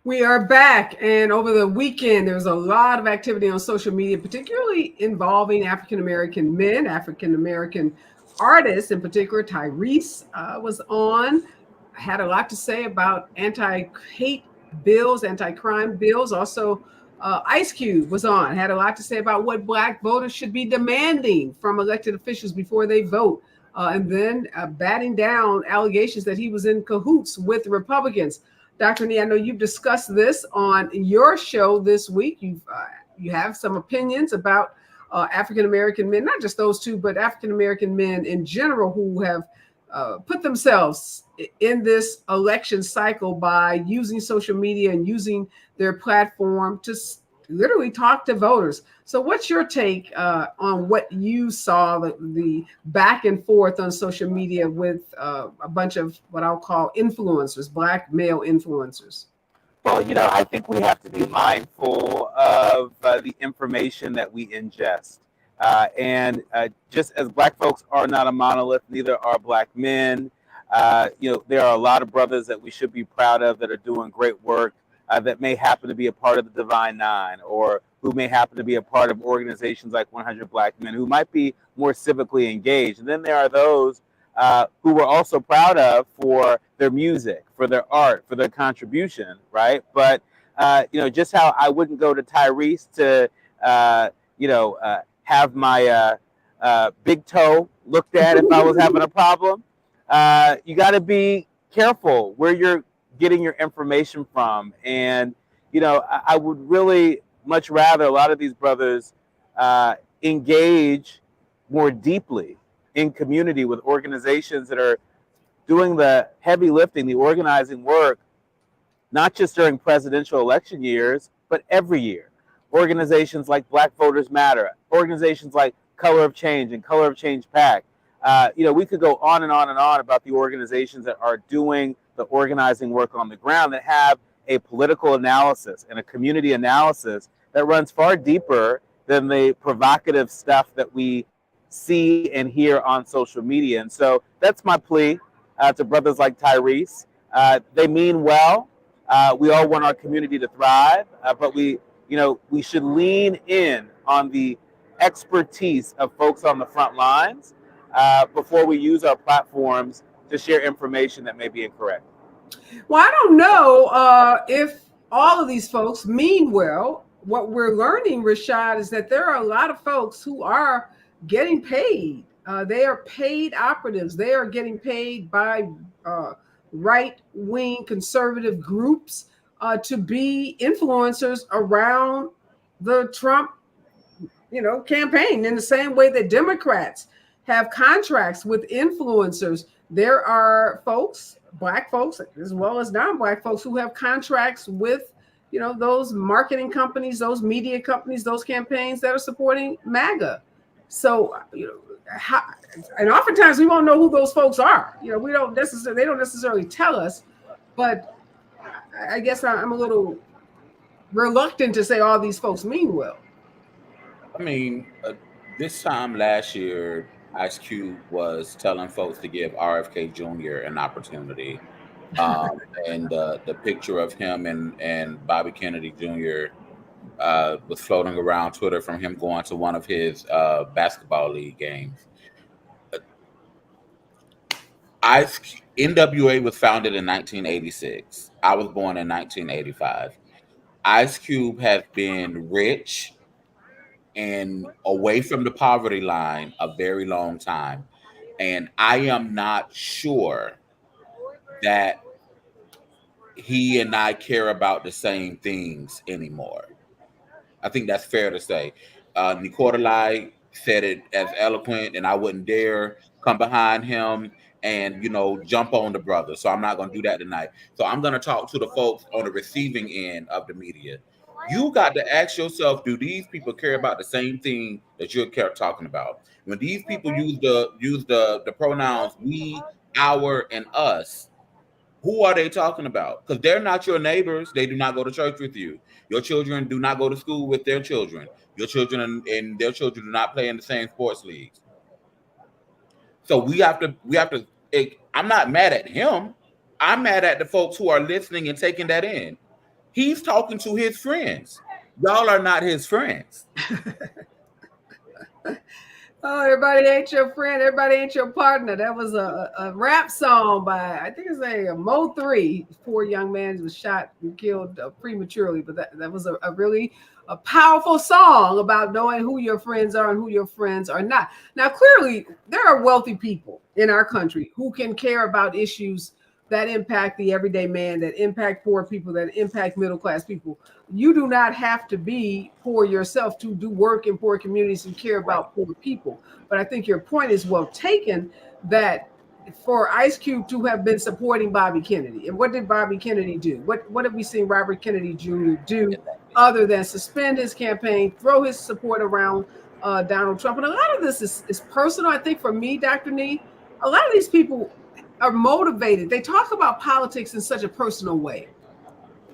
We are back, and over the weekend, there was a lot of activity on social media, particularly involving African-American men, African-American artists, in particular. Tyrese was on, had a lot to say about anti-hate bills, anti-crime bills. Also, Ice Cube was on, had a lot to say about what Black voters should be demanding from elected officials before they vote. And then batting down allegations that he was in cahoots with Republicans. Dr. Nee, I know you've discussed this on your show this week. You have some opinions about African-American men, not just those two, but African-American men in general who have put themselves in this election cycle by using social media and using their platform to literally talk to voters. So what's your take on what you saw, the back and forth on social media with a bunch of what I'll call influencers, Black male influencers? Well, I think we have to be mindful of the information that we ingest. And just as Black folks are not a monolith, neither are Black men. There are a lot of brothers that we should be proud of that are doing great work that may happen to be a part of the Divine Nine, or who may happen to be a part of organizations like 100 Black Men, who might be more civically engaged. And then there are those who we're also proud of for their music, for their art, for their contribution, right? But, just how I wouldn't go to Tyrese to, have my big toe looked at if I was having a problem. You got to be careful where you're getting your information from. And, I would really much rather a lot of these brothers engage more deeply in community with organizations that are doing the heavy lifting, the organizing work, not just during presidential election years, but every year. Organizations like Black Voters Matter, organizations like Color of Change and Color of Change PAC. We could go on and on and on about the organizations that are doing the organizing work on the ground, that have a political analysis and a community analysis that runs far deeper than the provocative stuff that we see and hear on social media. And so that's my plea to brothers like Tyrese. They mean well. We all want our community to thrive, but we should lean in on the expertise of folks on the front lines before we use our platforms to share information that may be incorrect. Well, I don't know if all of these folks mean well. What we're learning, Rashad, is that there are a lot of folks who are getting paid. They are paid operatives. They are getting paid by right-wing conservative groups to be influencers around the Trump, campaign, in the same way that Democrats have contracts with influencers. There are folks, Black folks, as well as non-Black folks, who have contracts with, those marketing companies, those media companies, those campaigns that are supporting MAGA. So, and oftentimes we won't know who those folks are. They don't necessarily tell us, but I guess I'm a little reluctant to say all these folks mean well. I mean, this time last year, Ice Cube was telling folks to give RFK Jr. an opportunity. And the picture of him and Bobby Kennedy Jr. Was floating around Twitter from him going to one of his basketball league games. NWA was founded in 1986. I was born in 1985. Ice Cube has been rich and away from the poverty line a very long time. And I am not sure that he and I care about the same things anymore. I think that's fair to say. Nicolai said it as eloquent, and I wouldn't dare come behind him and jump on the brother. So I'm not going to do that tonight. So I'm going to talk to the folks on the receiving end of the media. You got to ask yourself: do these people care about the same thing that you're talking about? When these people use the pronouns we, our, and us, who are they talking about? Because they're not your neighbors. They do not go to church with you. Your children do not go to school with their children. Your children and their children do not play in the same sports leagues. So we have to. I'm not mad at him. I'm mad at the folks who are listening and taking that in. He's talking to his friends. Y'all are not his friends. Oh, everybody ain't your friend. Everybody ain't your partner. That was a rap song by, I think it's a Mo 3. Poor young man was shot and killed prematurely. But that was a really powerful song about knowing who your friends are and who your friends are not. Now, clearly, there are wealthy people in our country who can care about issues that impact the everyday man, that impact poor people, that impact middle-class people. You do not have to be poor yourself to do work in poor communities and care about poor people. But I think your point is well taken, that for Ice Cube to have been supporting Bobby Kennedy, and what did Bobby Kennedy do? What have we seen Robert Kennedy Jr. do other than suspend his campaign, throw his support around Donald Trump? And a lot of this is personal. I think for me, Dr. Nee, a lot of these people are motivated. They talk about politics in such a personal way.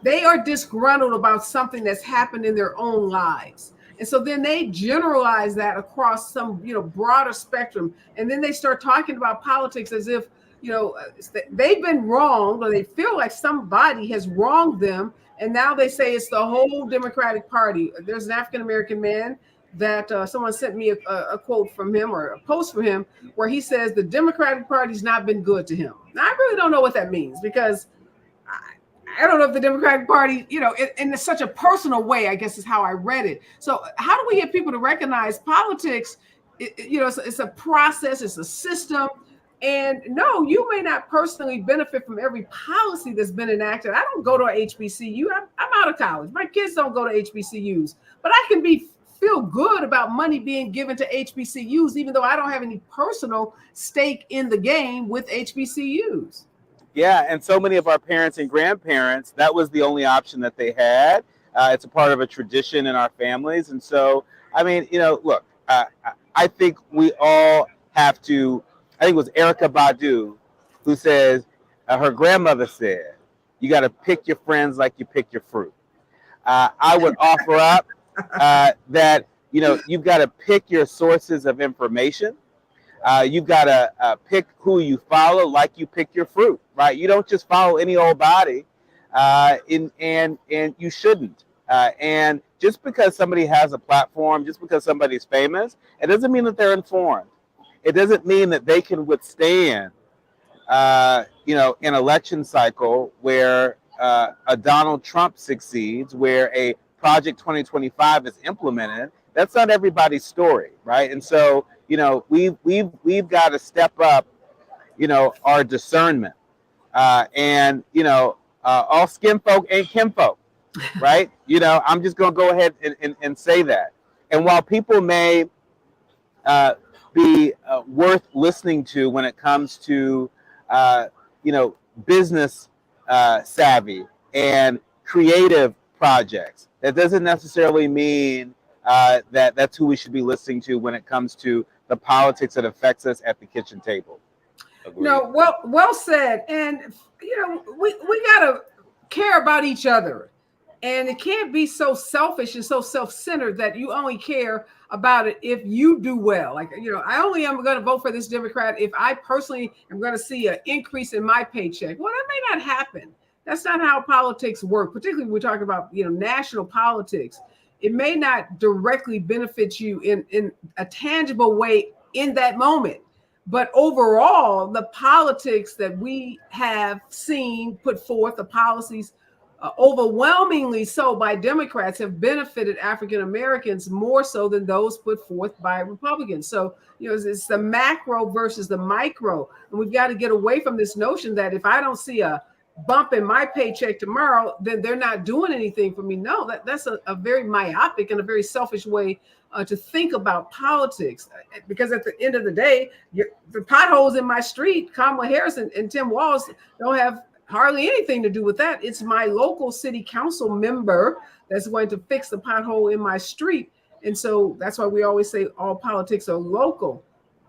They are disgruntled about something that's happened in their own lives. And so then they generalize that across some, broader spectrum. And then they start talking about politics as if, they've been wronged, or they feel like somebody has wronged them. And now they say it's the whole Democratic Party. There's an African-American man that someone sent me a quote from him, or a post from him, where he says the Democratic Party's not been good to him. Now, I really don't know what that means, because I don't know if the Democratic Party, in such a personal way, I guess is how I read it. So how do we get people to recognize politics? It's a process, it's a system. And no, you may not personally benefit from every policy that's been enacted. I don't go to a HBCU. I'm out of college. My kids don't go to HBCUs, but I can feel good about money being given to HBCUs, even though I don't have any personal stake in the game with HBCUs. Yeah, and so many of our parents and grandparents, that was the only option that they had. It's a part of a tradition in our families. And so, I mean, look, I think we all have to, I think it was Erykah Badu who says, her grandmother said, you got to pick your friends like you pick your fruit. I would offer up that, you've got to pick your sources of information. You've got to pick who you follow like you pick your fruit, right? You don't just follow any old body, and you shouldn't. And just because somebody has a platform, just because somebody's famous, it doesn't mean that they're informed. It doesn't mean that they can withstand, an election cycle where a Donald Trump succeeds, where a Project 2025 is implemented. That's not everybody's story, right? And so, we've got to step up, our discernment, and all skin folk ain't kinfolk, right? I'm just gonna go ahead and say that. And while people may be worth listening to when it comes to, business savvy and creative projects, that doesn't necessarily mean that that's who we should be listening to when it comes to the politics that affects us at the kitchen table. Agreed. No, well said. And we gotta care about each other, and it can't be so selfish and so self-centered that you only care about it if you do well. Like, I only am going to vote for this Democrat if I personally am going to see an increase in my paycheck. Well, that may not happen. That's not how politics work, particularly when we're talking about, national politics. It may not directly benefit you in a tangible way in that moment. But overall, the politics that we have seen put forth, the policies overwhelmingly so by Democrats, have benefited African Americans more so than those put forth by Republicans. So, it's the macro versus the micro. And we've got to get away from this notion that if I don't see a bump in my paycheck tomorrow, then they're not doing anything for me. No, that's a very myopic and a very selfish way to think about politics. Because at the end of the day, the potholes in my street, Kamala Harris and Tim Walz don't have hardly anything to do with that. It's my local city council member that's going to fix the pothole in my street. And so that's why we always say all politics are local.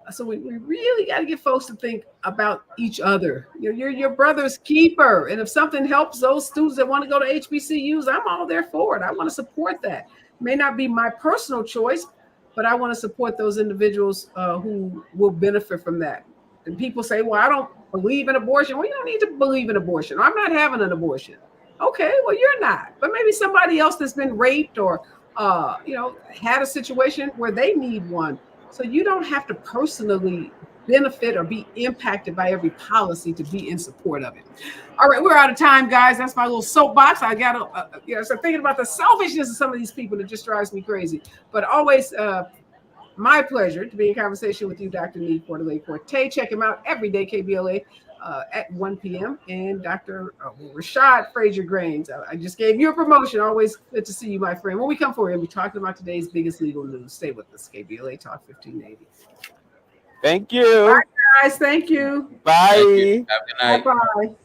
So we really got to get folks to think about each other. You're your brother's keeper. And if something helps those students that want to go to HBCUs, I'm all there for it. I want to support that. It may not be my personal choice, but I want to support those individuals who will benefit from that. And people say, well, I don't believe in abortion. Well, you don't need to believe in abortion. I'm not having an abortion. Okay, well, you're not. But maybe somebody else that's been raped or, had a situation where they need one. So you don't have to personally benefit or be impacted by every policy to be in support of it. All right, we're out of time, guys. That's my little soapbox. I got to, so thinking about the selfishness of some of these people, it just drives me crazy. But always, my pleasure to be in conversation with you, Dr. Need Forte. Check him out every day, KBLA at 1 p.m. And Dr. Rashad Frazier Grains. I just gave you a promotion. Always good to see you, my friend. When we come forward, we'll be talking about today's biggest legal news. Stay with us, KBLA Talk 1580. Thank you. Bye, guys. Thank you. Bye. Thank you. Have a good night. Bye-bye.